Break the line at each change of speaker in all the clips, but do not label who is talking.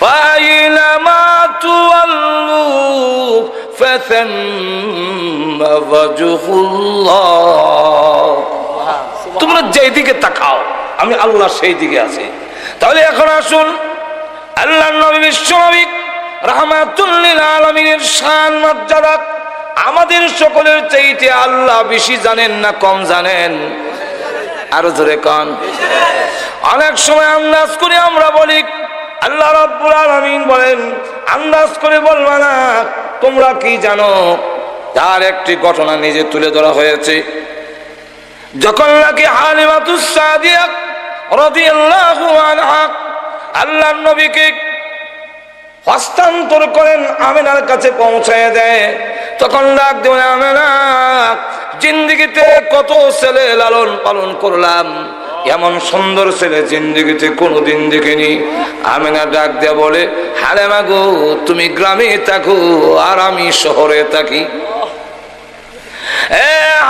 ফাইনামা তুওয়াল্লু ফাসাম্মা ওয়াজহুল্লাহ। তোমরা যেই দিকে তাকাও আমি আল্লাহ সেই দিকে আছি। তাহলে এখন আসুন আল্লাহর নবী বিশ্বনবী রাহমাতুল লিল আলামিনের শান মর্যাদা আমাদের সকলের চাইতে আল্লাহ বেশি জানেন না কম জানেন? আরো জোরে কোন। অনেক সময় আন্দাজ করে আমরা বলি, আল্লাহ রাব্বুল আলামিন বলেন আন্দাজ করে বলবা না, তোমরা কি জানো? তার একটি ঘটনা নিজে তুলে ধরা হয়েছে। যখন নাকি হালিমাতুস সাদিয়া রাদিয়াল্লাহু আনহা আল্লাহর নবীকে হস্তান্তর করেন, আমেনার কাছে পৌঁছায় দেয়, তখন ডাক দেয়, আমেনা, জিন্দেগিতে কত ছেলে লালন পালন করলাম, এমন সুন্দর ছেলে জিন্দেগিতে কোনোদিন দেখিনি। আমেনা ডাক দেয়া বলে, হালিমা গো, তুমি গ্রামে থাকো আর আমি শহরে থাকি।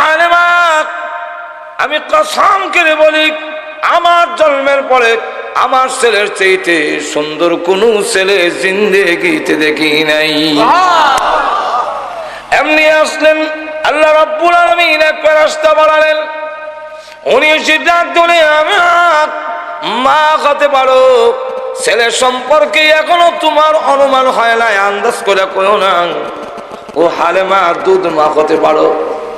হালিমা, আমি কসম করে বলি, আমার জন্মের পরে আমার ছেলের চাইতে সুন্দর কোন ছেলে জিন্দেগিতে দেখি নাই। এমনি আসলেন আল্লাহ রাব্বুল আলামিন এক ফেরেশতা বাড়ালেন, উনি এসে ডাক দিলে, আমি মা হতে পারো, ছেলে সম্পর্কে এখনো তোমার অনুমান হয় নাই, আন্দাজ করে কইও না। ও হালিমা, দুধ মা হতে পারো,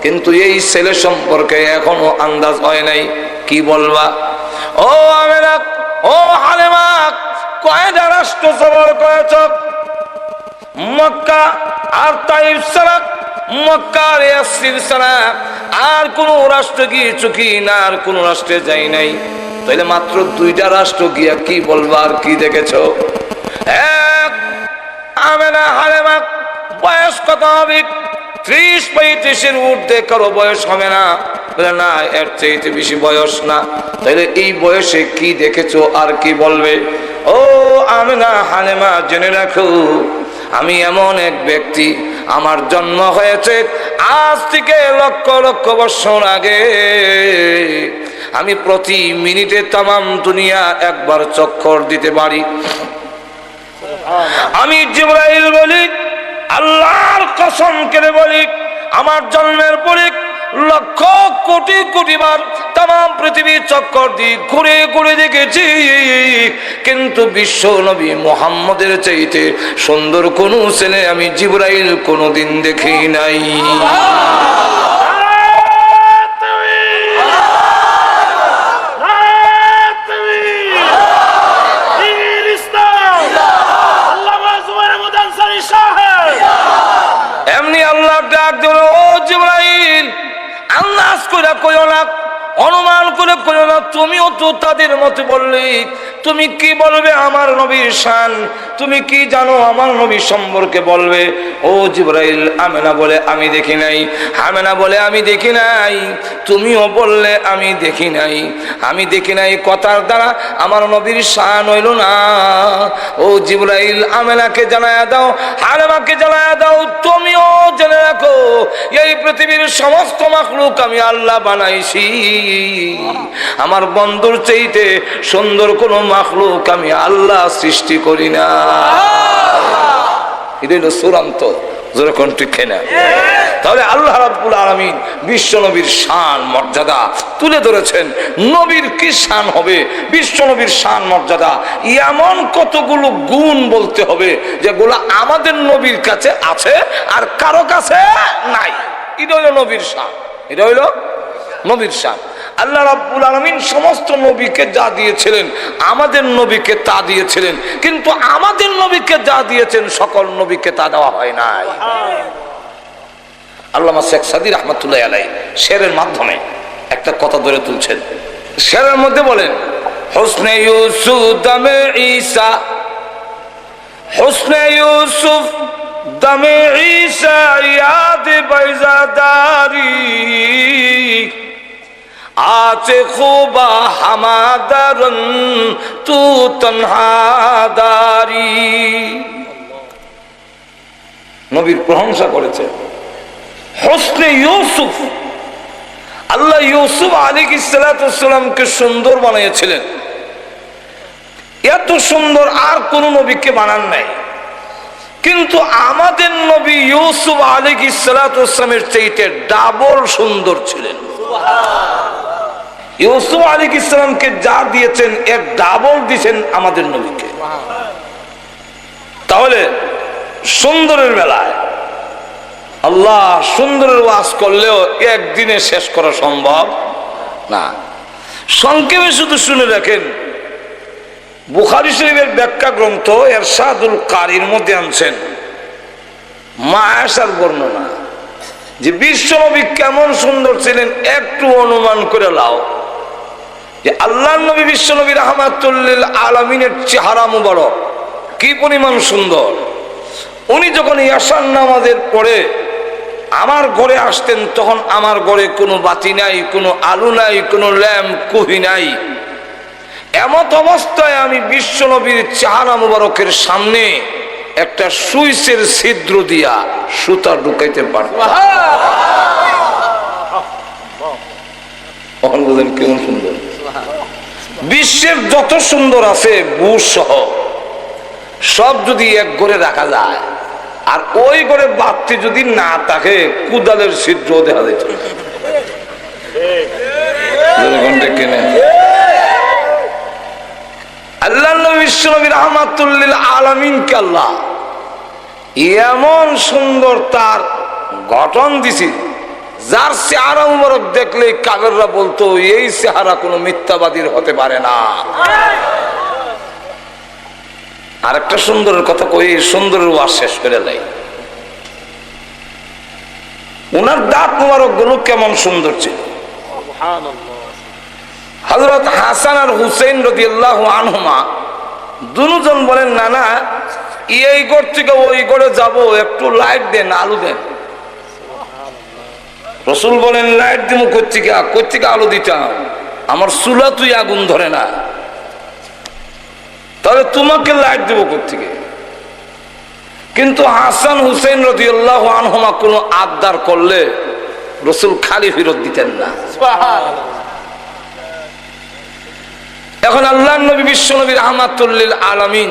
কিন্তু এই ছেলে সম্পর্কে এখনো আন্দাজ হয় নাই, কি বলবা? ও আমেনা, ও হালিমা, কয়টা রাষ্ট্র সফর করেছ? মক্কা আর তাইফ ছাড়া, মক্কা আর ইয়াসরিব ছাড়া আর কোন রাষ্ট্র গিয়েছো কি না? আর কোন রাষ্ট্রে যাই নাই। তাইলে মাত্র দুইটা রাষ্ট্র গিয়া কি বলবা আর কি দেখেছো? আমেনা, হালিমা, বয়স কত হবে? 30-35-এর ঊর্ধ্বে কারো বয়স হবে না। বলে না, এর চাইতে বেশি বয়স না। তাহলে এই বয়সে কি দেখেছো আর কি বলবে? ও আমেনা, হালিমা, জেনে রাখো, আমি এমন এক ব্যক্তি, আমার জন্ম হয়েছে আজ থেকে লক্ষ লক্ষ বছর আগে। আমি প্রতি মিনিটে তামাম দুনিয়া একবার চক্কর দিতে পারি। আমি জিবরাইল বলি, আল্লাহর কসম করে বলি, আমার জন্মের পরে লক্ষ কোটি কোটি বার তামাম পৃথিবী চক্কর দিয়ে ঘুরে ঘুরে দেখেছি, কিন্তু বিশ্ব নবী মুহাম্মদের চাইতে সুন্দর কোন ছেলে আমি জিবরাইল কোনোদিন দেখি নাই। এমনি আল্লাহ ডাক দিল, ও জিবরাইল, আন্দাজ করে কইও না, অনুমান করে কইও না, তুমিও তো তাদের মতো বললি। তুমি কি বলবে আমার নবীর শান? তুমি কি জানো আমার নবী সম্পর্কে বলবে? ও জিবরাইল, আমেনা বলে আমি দেখি নাই, আমেনা বলে আমি দেখি নাই, তুমিও বললে আমি দেখি নাই। আমি দেখি নাই কথার দ্বারা আমার নবীর শান হইল না। ও জিবরাইল, আমেনাকে জানায়া দাও, হালিমাকে জানায়া দাও, তুমিও জেনে রাখো, এই পৃথিবীর সমস্ত মাখলুক আমি আল্লাহ বানাইছি। আমার বন্ধুর চাইতে সুন্দর কোন মাখলুক আমি আল্লাহ সৃষ্টি করি না। এটা হলো চূড়ান্ত, যেরকম ঠিক না। তাহলে আল্লাহ রাব্বুল আলামিন বিশ্ব নবীর শান মর্যাদা তুলে ধরেছেন। নবীর কি শান হবে? বিশ্ব নবীর শান মর্যাদা এমন কতগুলো গুণ বলতে হবে যেগুলো আমাদের নবীর কাছে আছে আর কারো কাছে নাই। এটা হইল নবীর শান, এটা হইল নবীর শান। আল্লাহ রাব্বুল আলামিন সমস্ত নবীকে যা দিয়েছিলেন আমাদের নবীকে তা দিয়েছিলেন, কিন্তু আমাদের নবীকে যা দিয়েছেন সকল নবীকে তা দেওয়া হয় নাই। আল্লামা শেখ সাদী রাহমাতুল্লাহ আলাইহি শেরের মাধ্যমে একটা কথা ধরে তুলছেন। শেরের মধ্যে বলেন, হুসনে ইউসুফ দামে ঈসা, হুসনে ইউসুফ দামে ঈসা ইয়াদ বাইজাদারি, আছে খুবা হামাদারন তু তনহাদারি। নবীর প্রশংসা করেছে। হুসনে ইউসুফ, আল্লাহ ইউসুফ আলাইহিস সালাতু ওয়াস সালামকে সুন্দর বানিয়েছিলেন, এত সুন্দর আর কোন নবীকে বানান নাই, কিন্তু আমাদের নবী ইউসুফ আলাইহিস সালাতু ওয়াসসালামের চাইতে ডাবল সুন্দর ছিলেন। ইউসুফ আলাইহিস সালামকে যা দিয়েছেন এর ডাবল দিয়েছেন আমাদের নবীকে। তাহলে সুন্দরের বেলায় আল্লাহ সুন্দরের ওয়াজ করলেও একদিনে শেষ করা সম্ভব না। সংক্ষেপে শুধু শুনে রাখেন, বুখারী শরীফের ব্যাখ্যা গ্রন্থ ইরশাদুল কারীর মধ্যে আনছেন মা আয়েশার বর্ণনা যে বিশ্বনবী কেমন সুন্দর ছিলেন। একটু অনুমান করে লাও যে আল্লাহর নবী বিশ্বনবী রাহমাতুল লিল আলামিনের চেহারা মুবারক কি পরিমাণ সুন্দর। উনি যখন ইয়াশার নামাজের পরে আমার ঘরে আসতেন, তখন আমার ঘরে কোনো বাতি নাই, কোনো আলো নাই, কোনো ল্যাম্প কুহি নাই। এমত অবস্থায় আমি বিশ্বনবীর চেহারা মুবারকের সামনে একটা সুইচের ছিদ্র দিয়া সুতা ঢুকাইতে পারতাম। বলেন কেমন সুন্দর। বিশ্বের যত সুন্দর আছে বুশ সহ সব যদি এক ঘরে রাখা যায়, আর ওই ঘরে বাতি যদি না থাকে কুদালের ছিদ্র দেখা যেত। আল্লাহ নবী বিশ্বনবী রাহমাতুল লিল আলামিনকে আল্লাহ এমন সুন্দর তার গঠন দিছি, যার চেহারা মুবারক দেখলে কাফেররা বলতো এই চেহারা কোনো মিথ্যাবাদীর হতে পারে না। আরেকটা সুন্দরের কথা কই, সুন্দরের ওয়াজ শেষ করে লাই। ওনার দাঁত মুবারক গুলো কেমন সুন্দর ছিল। হযরত হাসান আর হুসাইন রাদিয়াল্লাহু আনহুমা দুজন বলেন, না না এই ঘর থেকে ওই ঘরে যাব, একটু লাইট দেন, আলো দেন। রাসূল বলেন, লাইট দিমু কই থেকে আলো দিতাম, আমার চুলা তুই আগুন ধরে না, তাহলে তোমাকে লাইট দেবো কোত্থেকে। কিন্তু হাসান হুসাইন রাদিয়াল্লাহু আনহুমা কোনো আবদার করলে রাসূল খালি ফেরত দিতেন না। এখন আল্লাহর নবী বিশ্বনবী রাহমাতুল লিল আলামিন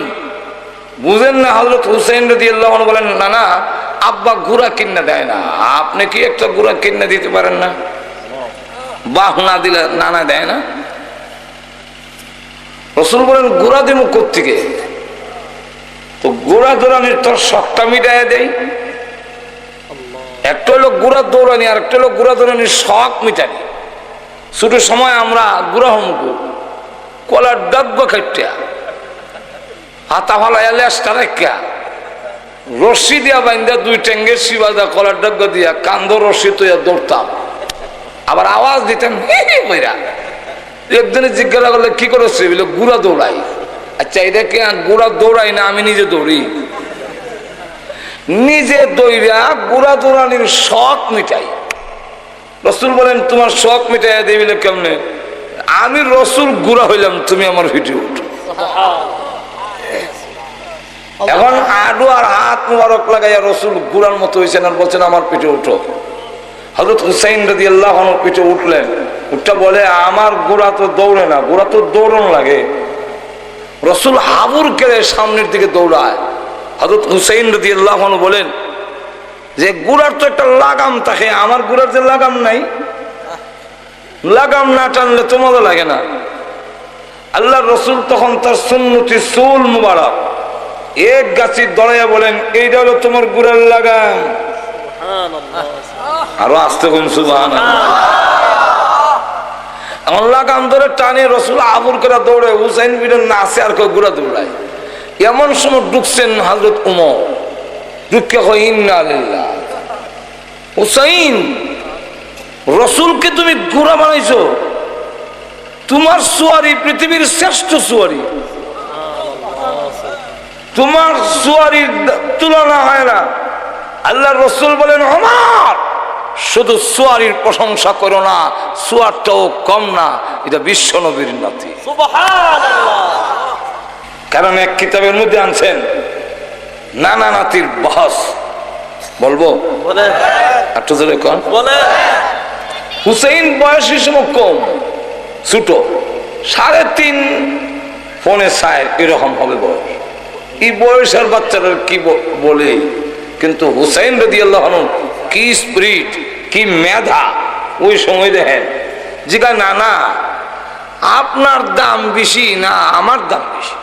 বুঝেন না। হযরত হুসাইন রাদিয়াল্লাহু আনহু বলেন, না না আব্বা গুড়া কিনে দেয় না, আপনি কি একটা গুড়া কিনে দিতে পারেন না? বাহ না দিলে নানা দেয় না। রাসূল বলেন, গুড়া দিমু কোত্থেকে? তো গুড়া দৌড়ানির তোর শখটা মিটাইয়া দেয়। একটা হলো গুড়া দৌড়ানি, আর একটা হলো গুড়া দৌড়ানির শখ মিটানি। ছোট সময় আমরা গুড়া হমুকু কলার ডাব্য খাইটা হাতা ফালা লেসটা রেখা রশি দিয়া বাইন্দা দুই টেঙ্গের শিবাদা কলার ডাব্য দিয়া কান্দ রশি তৈয়া দৌড়তাম, আবার আওয়াজ দিতাম হি হি কইরা। একজনে জিজ্ঞাসা করলে কি করেছে, বলে গুড়া দৌড়াই। আচ্ছা এটা কি গুড়া দৌড়াই না, আমি নিজে দৌড়ি। নিজে দৌড়া গুড়া দৌড়ানির শখ মিটাই। রাসূল বলেন, তোমার শখ মিটাইয়া দিবিলে কেমনে? আমি রাসূল গুড়া হইলাম, তুমি আমার ভিডিও উঠো। এখন আডু আর হাত মুবারক লাগাইয়া রাসূল গুড়ার মতো হয়েছেন আর বলছেন আমার পিঠে উঠো। হযরত হুসাইন রাদিয়াল্লাহু আনহু পিঠে উঠলেন, উঠটা বলে আমার গোড়া তো দৌড়ে না, গোড়া তো দৌড়ন লাগে। রাসূল হাবুর কেড়ে সামনের দিকে দৌড়ায়। হযরত হুসাইন রাদিয়াল্লাহু আনহু বলেন যে গোড়ার তো একটা লাগাম থাকে, আমার গোড়ার যে লাগাম নাই, লাগাম না টানলে তো মজা লাগে না। আল্লাহর রাসূল তখন তার সুন্নতি চুল মুবারক এক গাছি দড়াইয়া বলেন, এইটা হলো তোমার গোড়ার লাগাম। আরো আসতে কোন সুবহানাল্লাহ। আমার লাগাম ধরে টানে রাসূল আবুর করে দৌড়ে, হুসাইন বিন নাসে আর কেউ ঘুরা দৌড়ায়। এমন সময় ঢুকছেন হযরত ওমর, ঢুকে কয় ইন্না লিল্লাহ, হুসাইন রাসূলকে তুমি ঘোড়া বানাইছো, তোমার সুয়ারি পৃথিবীর শ্রেষ্ঠ সুয়ারি, তোমার সুয়ারির তুলনা হয় না। আল্লাহর রাসূল বলেন, ওমর শুধু সুয়ারির প্রশংসা করো না, সুয়ারটাও কম না, এটা বিশ্ব নবীর নাতি। সুবহানাল্লাহ। কারণ এক কিতাবের মধ্যে আনছেন নানা নাতির বহস। বলবো একটু জোরে কোন বলে। হুসাইন বয়স সময় কম, ছোট, 3.5 5.5 এরকম হবে বয়স। এই বয়সের বাচ্চারা কি বলে, কিন্তু হুসাইন রাদিয়াল্লাহু আনহু কি স্পিরিট, কি মেধা ওই সময় দেখেন। জিগা না না আপনার দাম বেশি না আমার দাম বেশি?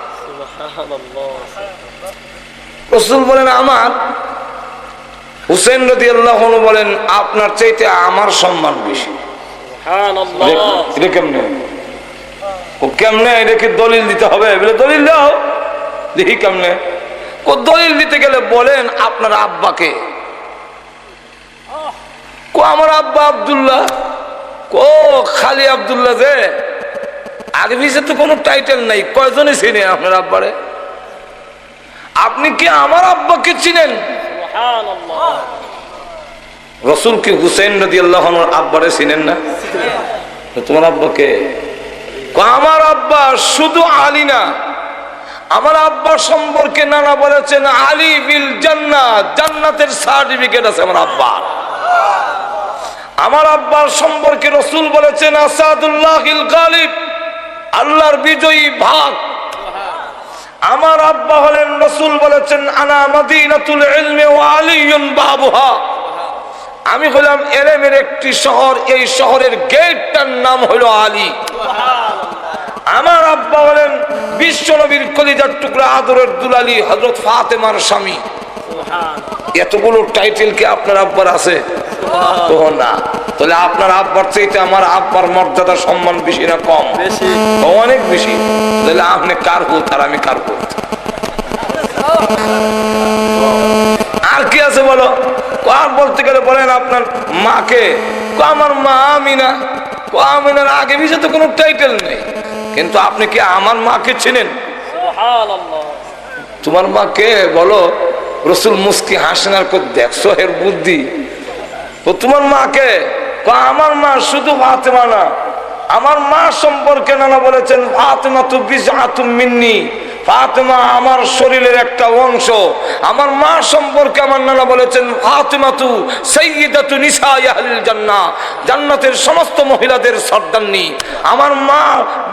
রাসূল বলেন আমার। হুসাইন রাদিয়াল্লাহু আনহু বলেন আপনার চাইতে আমার সম্মান বেশি। এটা কেমনে? ও কেমনে? এটা কি দলিল দিতে হবে? বলে দলিল দাও, দেখি কেমনে। ও দলিল দিতে গেলে বলেন আপনার আব্বাকে। কো আমার আব্বা আব্দুল্লাহ। কো খালি আব্দুল্লাহ যে, আগে পিছে তো কোনো টাইটেল নাই, কয়জনে চিনে আপনার আব্বারে? আপনি কি আমার আব্বাকে চিনেন? রাসূল কি হুসাইন রাদিয়াল্লাহু আনহুর আব্বারে চিনেন না? তোমার আব্বাকে? আমার আব্বা শুধু আলী না, আমার আব্বা সম্পর্কে নানা বলেছেন আলী বিল জান্নাত, জান্নাতের সার্টিফিকেট আছে আমার আব্বা। আমার আব্বার সম্পর্কে রাসূল বলেছেন আসাদুল্লাহিল গালিব, আল্লাহর বিজয়ী ভাগ। আমার আব্বা হলেন, রাসূল বলেছেন আনা মাদিনাতুল ইলমি ওয়া আলিয়ুন বাবুহা, আমি হলাম এলেমের একটি শহর, এই শহরের গেটটার নাম হলো আলী। আমার আব্বা হলেন বিশ্ব নবীর কলিজার টুকরা আদরের দুলালি হযরত ফাতেমার স্বামী। এতগুলো টাইটেল কি আপনার আব্বার আছে? না। তাহলে আপনার আব্বার চাইতে আমার আব্বার মর্যাদা সম্মান বেশি না কম? অনেক বেশি। তাহলে আপনি কার পুত আর আমি কার পুত? আর কি আছে বলো? আর বলতে গেলে বলেন আপনার মাকে। আমার মা আমিনা। আমিনার আগে পিছে তো কোনো টাইটেল নেই, কিন্তু আপনি কি আমার মাকে চেনেন? তোমার মাকে বলো। রাসূল মুস্কি হাসেন আর দেখছো এর বুদ্ধি। তো তোমার মাকে? আমার মা শুধু ফাতেমা না, আমার মা সম্পর্কে নানা বলেছেন ফাতেমা তু বিজআতুম মিন্নি, ফাতেমা আমার শরীরের একটা অংশ। আমার মা সম্পর্কে আমার নানা বলেছেন ফাতেমা তু সাইয়্যিদাতু নিসাই আহলিল জান্নাহ, জান্নাতের সমস্ত মহিলাদের সর্দারনি। আমার মা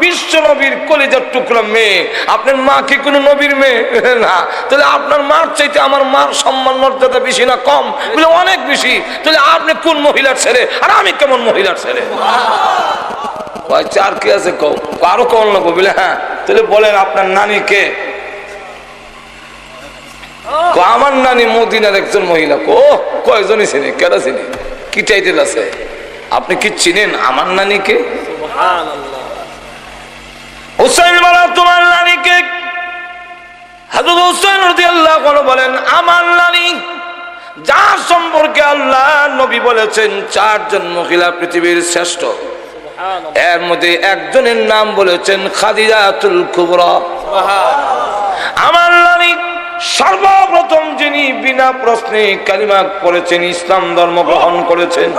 বিশ্ব নবীর কলিজার টুকরা মেয়ে। আপনার মা কি কোনো নবীর মেয়ে? না। তাহলে আপনার মার চাইতে আমার মার সম্মান মর্যাদা বেশি না কম? বলে অনেক বেশি। তাহলে আপনি কোন মহিলার ছেলে আর আমি কেমন মহিলার ছেলে? আর কি আছে আরো কম লাগবো বলে? হ্যাঁ। তাহলে বলেন আপনার নানি কে? আমার নানি মদিনার একজন মহিলা। কয়জনই চিনে? কেডা চিনে? কি টাইটেল আছে? আপনি কি চিনেন আমার নানিকে? হুসাইন বলা তোমার নানিকে? হযরত হুসাইন রাদিয়াল্লাহু আনহু বলেন আমার নানি, যার সম্পর্কে আল্লাহ নবী বলেছেন 4 জন মহিলা পৃথিবীর শ্রেষ্ঠ, এর মধ্যে একজনের নাম বলেছেন খাদিজাতুল কুবরা। আমার নানি সর্বপ্রথম যিনি বিনা প্রশ্নে কালিমা পড়েছেন, ইসলাম ধর্ম গ্রহণ করেছেন।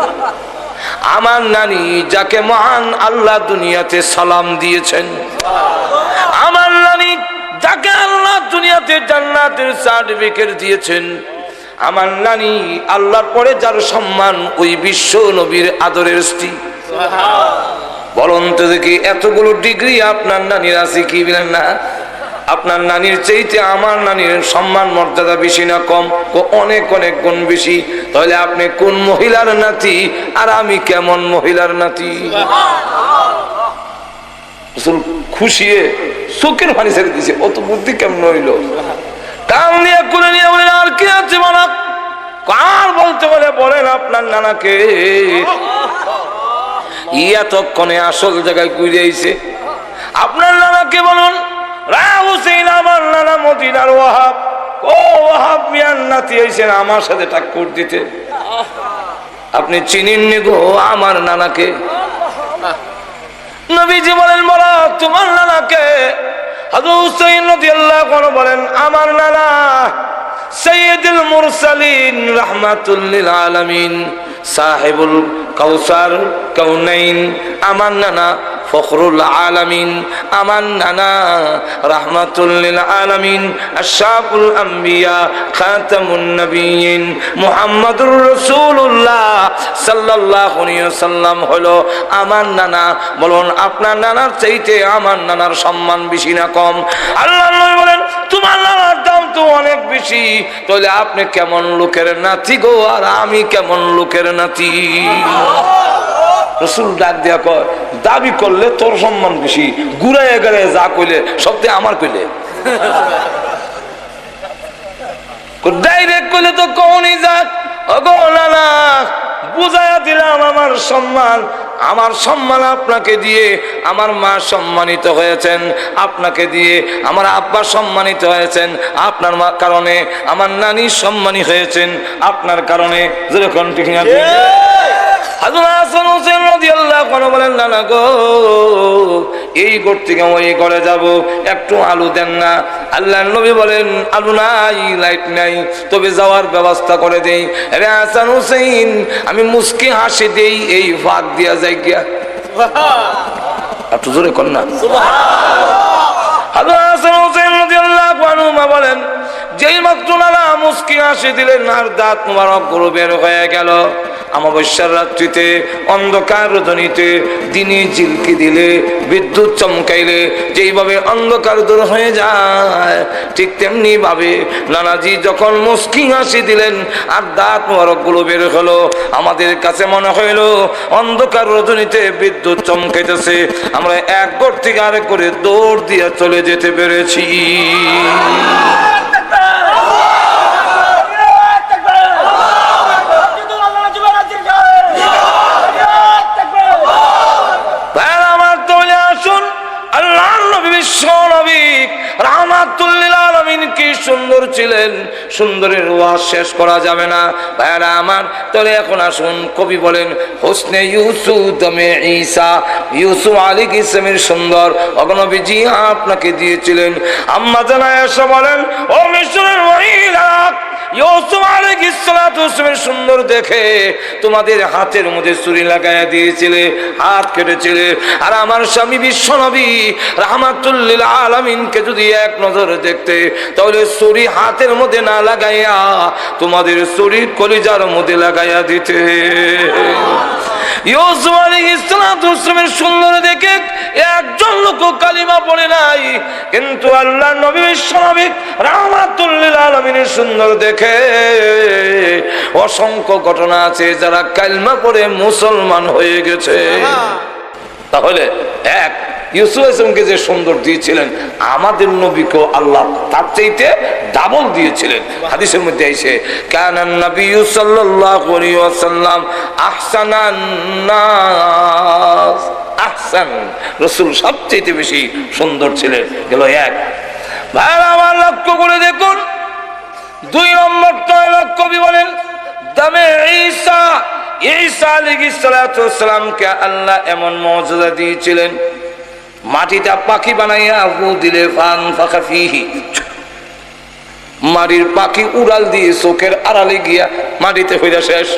আমার নানি, যাকে মহান আল্লাহ দুনিয়াতে সালাম দিয়েছেন। আমার নানি, যাকে আল্লাহ দুনিয়াতে জান্নাতের সার্টিফিকেট দিয়েছেন। আমার নানি, আল্লাহর পরে যার সম্মান ওই বিশ্ব নবীর আদরের স্ত্রী। বলুন তো দেখি এতগুলো ডিগ্রি আপনার নানির আছে কি বলেন না? আপনার নানির চাইতে আমার নানির সম্মান মর্যাদা বেশি না কম? অনেক অনেক গুণ বেশি। তাহলে আপনি কোন মহিলার নাতি আর আমি কেমন মহিলার নাতি? খুশিয়ে চোখের পানি ছেড়ে দিছে। অত বুদ্ধি কেমন হইল? কান নিয়ে কুলে নিয়ে বলেন আর কি আছে মানা? কার বলতে বলে বলেন আপনার নানাকে। এতক্ষণে আসল জায়গায় ঘুরে আইছে। আপনার নানাকে বলুন। হুসেইন আমার নানা মদিনার ওয়াহাব। ওয়াহাব মিয়ার নাতি হইছেন আমার সাথে টাক্কর দিতে। আপনি চিনেননি গো আমার নানাকে? নবীজি বলেন বলো তোমার নানাকে? হযরত হুসাইন রাদিয়াল্লাহু আনহু বলেন আমার নানা সাইয়্যিদুল মুরসালিন রাহমাতুল লিল আলামিন সাহেবুল কাউসার কাউনাইন আমার নানা ফখরুল আলামিন আমার নানা রাহমাতুল লিল আলামিন আশরাফুল আম্বিয়া খাতামুন নবিয়্যিন মুহাম্মাদুর রাসূলুল্লাহ সাল্লাল্লাহু আলাইহি ওয়াসাল্লাম হলো আমার নানা। বলুন আপনার নানার চাইতে আমার নানার সম্মান বেশি না কম? আল্লাহর নবী বলেন তোমার নানার দাম তো অনেক বেশি, তাহলে আপনি কেমন লোকের নাতি গো, আর আমি কেমন লোকের নাতি? রাসূল ডাক দিয়া কয় দাবি করলে তোর সম্মান বেশি, ঘুরাইয়া গেড়াইয়া যা কইলে সবতে আমার কইলে, ডাইরেক্ট কইলে তো কওনি যাক। ওগো নানা বুঝাইয়া দিলাম আমার সম্মান, আমার সম্মান আপনাকে দিয়ে আমার মা সম্মানিত হয়েছেন, আপনাকে দিয়ে আমার আব্বা সম্মানিত হয়েছেন, আপনার মা কারণে আমার নানি সম্মানী হয়েছেন, আপনার কারণে। যেরকম ঠিক না বলেন নানা গো এই ঘর থেকে ওই ঘরে যাব, একটু আলু দেন না। আল্লাহর নবী বলেন আলু নাই, লাইট নাই, তবে যাওয়ার ব্যবস্থা করে দেই। আরে হাসান হুসাইন আমি মুস্কি হাসি দেই, এই ফাঁক দিয়া যাই গিয়া। একটু জোরে কর না। হাসান হুসাইন রাদিয়াল্লাহু আনহুমা বলেন যেই মাত্র নানা মুস্কি হাসি দিলেন আর দাঁত মোবারক গুলো বের হয়ে গেল। অমাবস্যার রাত্রিতে অন্ধকার রজনীতে দিনে ঝিলকি দিলে বিদ্যুৎ চমকাইলে যেইভাবে অন্ধকার দূর হয়ে যায়, ঠিক তেমনি ভাবে নানাজি যখন মুস্কি হাসি দিলেন আর দাঁত মোবারক গুলো বের হলো, আমাদের কাছে মনে হইল অন্ধকার রজনীতে বিদ্যুৎ চমকাইতেছে, আমরা এক ঘর থেকে আরেক করে দৌড় দিয়ে চলে যেতে পেরেছি। কি সুন্দর ছিলেন, সুন্দরের ওয়াজ শেষ করা যাবে না ভাইরা আমার। তাহলে এখন আসুন কবি বলেন হোসনে ইউসুফ দমে ঈসা, ইউসুফ আলাইহিস সালামের সুন্দর অগণবিজি আপনাকে দিয়েছিলেন। আম্মা জানা এসে বলেন ও মিশরের মহিলা, ইউসুফ আলাইহিস সালামের সুন্দর দেখে তোমাদের হাতের মধ্যে ছুরি লাগাইয়া দিয়েছিলে, হাত কেটেছিলে। আর আমার স্বামী বিশ্বনবী রাহমাতুল লিল আলামিনকে যদি এক নজর দেখতে, তাহলে ছুরি হাতের মধ্যে না লাগাইয়া তোমাদের ছুরি কলিজার মধ্যে লাগাইয়া দিতে। ইউসুফ আলাইহিস সালামের সুন্দর দেখে একজন লোক কালিমা পড়ে নাই, কিন্তু আল্লাহর নবী বিশ্বনবী রাহমাতুল লিল আলামিনের সুন্দর দেখে অসংখ্য ঘটনা আছে যারা কালিমা পড়ে মুসলমান হয়ে গেছে। তাহলে এক ইউসুফ আলাইহিসসালামকে যে সুন্দর দিয়েছিলেন, আমাদের নবীকে আল্লাহ তার চাইতে ডাবল দিয়েছিলেন। হাদিসের মধ্যে এসে কানান নবী সাল্লাল্লাহু আলাইহি ওয়াসাল্লাম আহসানান নাস, আহসান রাসূল সবচেয়ে বেশি সুন্দর ছিলেন। গেল এক। ভাইরা আমার লক্ষ্য করে দেখুন, দুই নম্বরটা কবি বলেন দামে ঈসা, ঈসা আলাইহিস সালাতু ওয়াসসালামকে আল্লাহ এমন মুজিজা দিয়েছিলেন, মাটিটা পাখি বানাইয়া ফু দিলে ফান ফাখা ফিহি, মাটির পাখি উড়াল দিয়ে চোখের আড়ালে গিয়া মাটিতে হইয়া শেষ।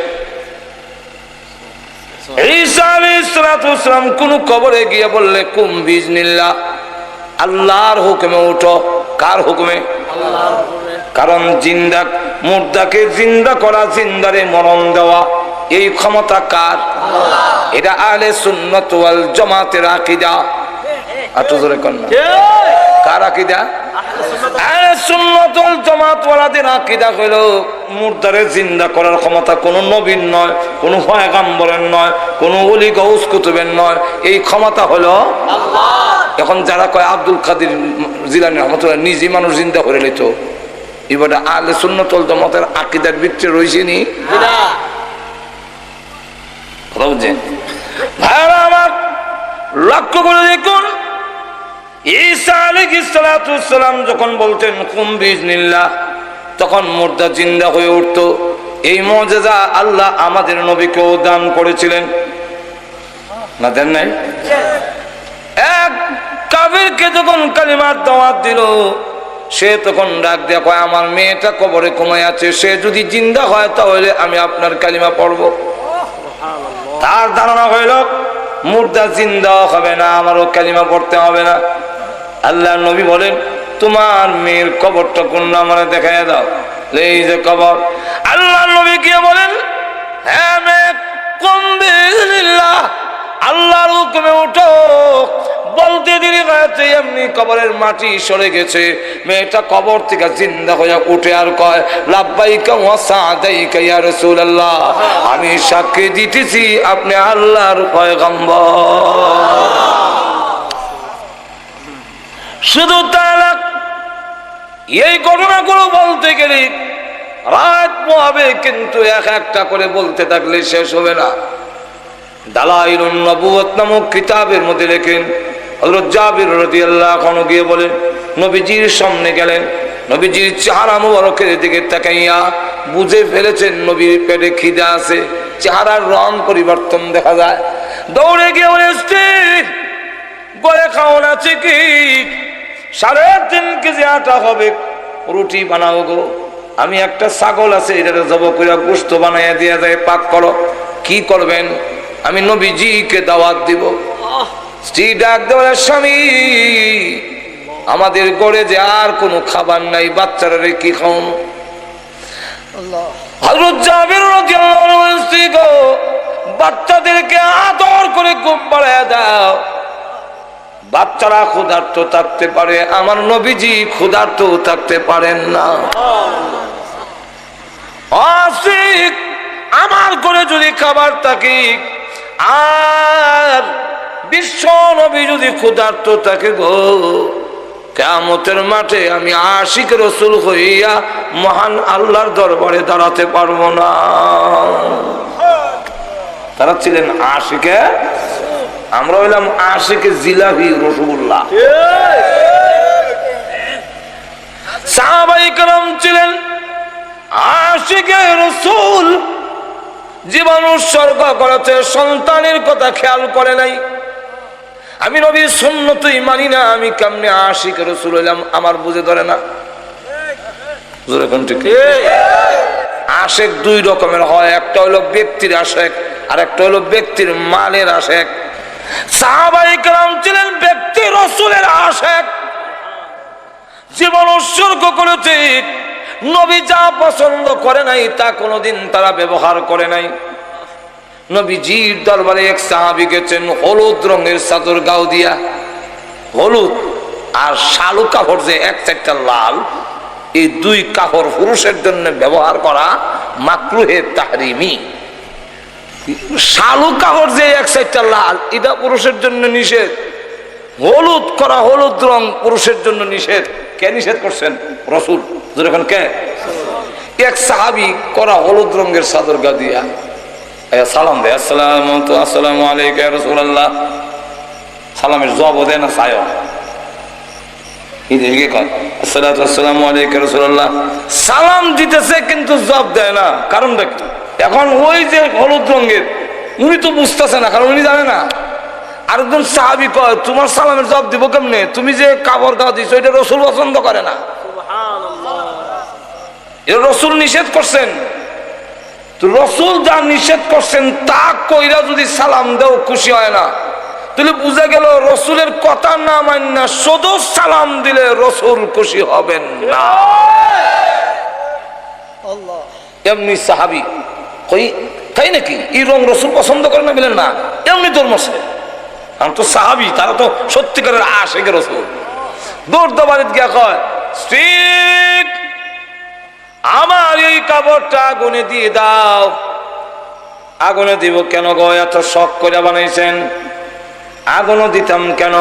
ঈসা আলাইহিস সালাতু ওয়াসসালাম কোন কবরে গিয়া বললে কুম বিজনিল্লাহ, আল্লাহর হুকুমে উঠো। কার হুকুমে? আল্লাহর হুকুমে। কারণ জিন্দা মুর্দাকে জিন্দা করা, জিন্দারে মরণ দেওয়া, এই ক্ষমতা কার? আল্লাহ। এটা আহলে সুন্নাত ওয়াল জামাতের আকীদা। আতো জোরে কোন না, কার আকীদা? আহলে সুন্নাত ওয়াল জামাত ওয়ালাদের আকীদা হলো মুর্দারে জিন্দা করার ক্ষমতা কোনো নবীর নয়, কোনো পয়গম্বরের নয়, কোনো ওলি গাউস কুতুবের নয়, এই ক্ষমতা হলো আল্লাহ। এখন যারা কয় আব্দুল কাদের জিলানী রহমাতুল্লাহ নিজে মানুষ জিন্দা করে নিত, এবারে আহলে সুন্নাত ওয়াল জামাতের আকীদার ভিতরে রইছে নি? না। কথা বুঝছেন ভাইরা আমার? লক্ষ্য করে দেখুন, ঈসা আলাইহিস সালাতু ওয়াসসালাম যখন বলতেন কুম বিজনিল্লাহ, তখন মুর্দা জিন্দা হয়ে উঠতো। এই মুজিজা আল্লাহ আমাদের নবীকেও দান করেছিলেন, না দেন নাই? এক কাফিরকে যখন কালিমার দাওয়াত দিল, সে তখন ডাক দেয়া কয়, আমার মেয়েটা কবরে ঘুমায় আছে, সে যদি জিন্দা হয় তাহলে আমি আপনার কালিমা পড়ব। তার ধারণা হইল মুর্দা জিন্দা হবে না, আমারও কালিমা পড়তে হবে না। আল্লাহ নবী বলেন, তোমার মেয়ের কবরটা কোন আমারে দেখায় দাও। এই যে কবর। আল্লাহ নবী গিয়ে বলেন, হ্যাঁ মেয়ে, কুম বিইজনিল্লাহ, আল্লাহর হুকুমে উঠো। বলতে দেরি হয়েছে, এমনি কবরের মাটি সরে গেছে। মেয়েটা কবর থেকে জিন্দা হয়ে উঠে আর কয়, লাব্বাইকা ওয়া সাদাইকা ইয়া রাসূলুল্লাহ, আমি সাক্ষী দিতেছি আপনি আল্লাহর পয়গম্বর। শুধু তাই না, এই ঘটনাগুলো বলতে গেলে রাত পোহাবে, কিন্তু এক একটা করে বলতে থাকলে শেষ হবে না। দালাইলুন নবুওয়াত নামক কিতাবের মধ্যে লেখেন, হযরত জাবির রাদিয়াল্লাহু আনহু গিয়ে বলেন, নবীজির সামনে গেলেন, নবীজির চেহারা মুবারকের দিকে তাকাইয়া বুঝে ফেলেছেন নবীর পেটে খিদা আছে, চেহারার রং পরিবর্তন দেখা যায়। দৌড়ে গিয়ে বলে, গড়ে খাওয়ান আছে কি? 3.5 কেজি আটা হবে, রুটি বানাও গো। আমি একটা ছাগল আছে, এটা জবাই করে গোশত বানাইয়া দিয়ে যায়, পাক করো। কি করবেন? আমি নবীজিকে দাওয়াত দিব। স্ত্রী ডাক দেওয়ার, স্বামী আমাদের গড়ে যে আর কোনো খাবার নাই, বাচ্চারা কি খাওন? হযরত জাবির রাদিয়াল্লাহু আনহু স্ত্রী গো, বাচ্চাদেরকে আদর করে ঘুম পাড়ায় দাও। বাচ্চারা ক্ষুধার্ত থাকতে পারে, আমার নবীজি ক্ষুধার্ত থাকতে পারেন না। আশিক, আমার ঘরে যদি খাবার থাকে আর বিশ্ব নবী যদি ক্ষুধার্ত থাকে গো, কিয়ামতের মাঠে আমি আশিক রাসূল হইয়া মহান আল্লাহর দরবারে দাঁড়াতে পারবো না। তারা ছিলেন আশিকে, আমরা হইলাম আশিকে জিলাপি রসগোল্লা। সাহাবায়ে কেরাম ছিলেন আশিকে রাসূল, জীবন উৎসর্গ করেছে, সন্তানের কথা খেয়াল করে নাই। আমি নবীর সুন্নতই মানি না, আমি কেমনে আশিকে রাসূল হইলাম? আমার বুঝে ধরে না। আশেক 2 রকমের হয়, একটা হলো ব্যক্তির আশেক, আর একটা হলো ব্যক্তির মালের আশেক। সাহাবায়ে কেরাম ছিলেন ব্যক্তি রাসূলের আশেক, জীবন উৎসর্গ করেছে। নবী যা পছন্দ করে নাই তা কোনোদিন তারা ব্যবহার করে নাই। নবীজির দরবারে এক সাহাবী গেছেন, হলুদ রঙের চাদর গাও দিয়া, হলুদ আর শালু কাপড় যে এক চারটা লাল, এই 2 কাপড় পুরুষের জন্য ব্যবহার করা মাকরুহে তাহরিমি। শালু কাপড় যে এক চারটা লাল, এটা পুরুষের জন্য নিষেধ। হলুদ করা, হলুদ রং পুরুষের জন্য নিষেধ। কে নিষেধ করছেন? রাসূল। যখন কে? এক সাহাবী করা হলুদ রঙের চাদর গা দিয়া সালাম দেয়, আসসালামু আলাইকা ইয়া রাসূলুল্লাহ। সালামের জবাব দেয় না, চায় আসসালামু আলাইকা ইয়া রাসূলুল্লাহ। সালাম দিতেছে কিন্তু জবাব দেয় না। কারণ দেখ, এখন ওই যে হলুদ রঙের, উনি তো বুঝতেছে না, কারণ উনি জানে না। আরেকজন সাহাবী কয়, তোমার সালামের জবাব দিব কেমনে? তুমি যে কাপড় গাও দিছো, এটা রাসূল পছন্দ করে না, এটা রাসূল নিষেধ করছেন। তো রাসূল যা নিষেধ করছেন তা কইরা যদি সালাম দাও খুশি হয় না, তাহলে বুঝা গেল রাসূলের কথা না মান্না শুধু সালাম দিলে রাসূল খুশি হবেন না। এমনি সাহাবী কই, তাই নাকি? এই রং রাসূল পছন্দ করে না? বলেন না, এমনি ধর্ম আছে। আমি তো সাহাবী, তারা তো সত্যিকারের আশিক রাসূল। দৌড় দবারিত গিয়া কয়, ঠিক আমার এই কাপড়টা আগুনে দিয়ে দাও। আগুনে দিব কেন গো? এত শখ করে বানাইছেন, আগুনও দিতাম কেন?